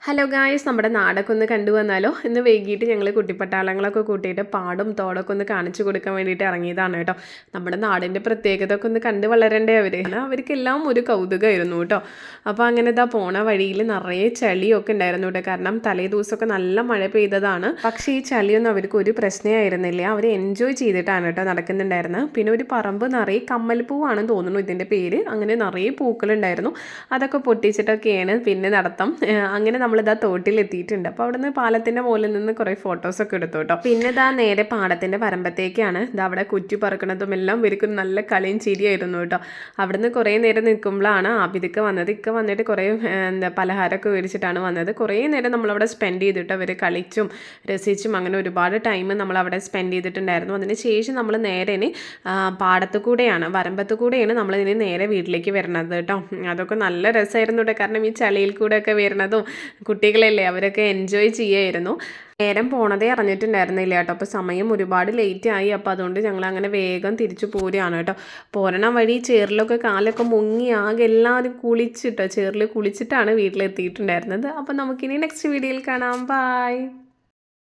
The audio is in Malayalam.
ഹലോ ഗായ്സ്, നമ്മുടെ നാടൊക്കെ ഒന്ന് കണ്ടു വന്നാലോ? ഇന്ന് വൈകിട്ട് ഞങ്ങൾ കുട്ടിപ്പട്ടാളങ്ങളൊക്കെ കൂട്ടിയിട്ട് പാടും തോടൊക്കെ ഒന്ന് കാണിച്ചു കൊടുക്കാൻ വേണ്ടിയിട്ട് ഇറങ്ങിയതാണ് കേട്ടോ. നമ്മുടെ നാടിൻ്റെ പ്രത്യേകത ഒക്കെ ഒന്ന് കണ്ട് വളരണ്ടേ അവർക്കെല്ലാം ഒരു കൗതുകമായിരുന്നു കേട്ടോ. അപ്പോൾ അങ്ങനെ ഇതാ പോണ വഴിയിൽ നിറയെ ചളിയൊക്കെ ഉണ്ടായിരുന്നു കേട്ടോ. കാരണം തലേ ദിവസമൊക്കെ നല്ല മഴ പെയ്തതാണ്. പക്ഷേ ഈ ചളിയൊന്നും അവർക്ക് ഒരു പ്രശ്നമായിരുന്നില്ല. അവർ എൻജോയ് ചെയ്തിട്ടാണ് കേട്ടോ നടക്കുന്നുണ്ടായിരുന്നത്. പിന്നെ ഒരു പറമ്പ് നിറയെ കമ്മൽപ്പൂവാണെന്ന് തോന്നുന്നു ഇതിൻ്റെ പേര്. അങ്ങനെ നിറയെ പൂക്കളുണ്ടായിരുന്നു. അതൊക്കെ പൊട്ടിച്ചിട്ടൊക്കെയാണ് പിന്നെ നടത്തം. അങ്ങനെ നമ്മളിതാ തോട്ടിലെത്തിയിട്ടുണ്ട്. അപ്പോൾ അവിടെ നിന്ന് പാലത്തിൻ്റെ മുകളിൽ നിന്ന് കുറേ ഫോട്ടോസൊക്കെ എടുത്തു കേട്ടോ. പിന്നെ ഇതാ നേരെ പാടത്തിൻ്റെ പരമ്പത്തേക്കാണ്. ഇതാ അവിടെ കുറ്റി പറക്കണതും എല്ലാം ഇവർക്ക് നല്ല കളിയും ചിരിയായിരുന്നു കേട്ടോ. അവിടെ നിന്ന് കുറേ നേരം നിൽക്കുമ്പോഴാണ് ആബിദിക്ക വന്നത്. ഇക്ക വന്നിട്ട് കുറേ പലഹാരമൊക്കെ മേടിച്ചിട്ടാണ് വന്നത്. കുറേ നേരം നമ്മളവിടെ സ്പെൻഡ് ചെയ്തിട്ട് അവർ കളിച്ചും രസിച്ചും അങ്ങനെ ഒരുപാട് ടൈം നമ്മളവിടെ സ്പെൻഡ് ചെയ്തിട്ടുണ്ടായിരുന്നു. അതിന് ശേഷം നമ്മൾ നേരെ പാടത്തു കൂടെയാണ് വരമ്പത്ത് കൂടെയാണ് നമ്മളിതിന് നേരെ വീട്ടിലേക്ക് വരുന്നത് കേട്ടോ. അതൊക്കെ നല്ല രസമായിരുന്നു കേട്ടോ. കാരണം ഈ ചളിയിൽ കൂടെയൊക്കെ വരുന്നതും കുട്ടികളല്ലേ, അവരൊക്കെ എൻജോയ് ചെയ്യായിരുന്നു. നേരം പോണതേ അറിഞ്ഞിട്ടുണ്ടായിരുന്നില്ല കേട്ടോ. അപ്പോൾ സമയം ഒരുപാട് ലേറ്റ് ആയി. അപ്പോൾ അതുകൊണ്ട് ഞങ്ങൾ അങ്ങനെ വേഗം തിരിച്ചു പോരുകയാണ് കേട്ടോ. പോരണ വഴി ചേറിലൊക്കെ കാലൊക്കെ മുങ്ങി ആകെ എല്ലാവരും കുളിച്ചിട്ടോ, ചേറിൽ കുളിച്ചിട്ടാണ് വീട്ടിലെത്തിയിട്ടുണ്ടായിരുന്നത്. അപ്പോൾ നമുക്കിനി നെക്സ്റ്റ് വീഡിയോയിൽ കാണാം. ബൈ.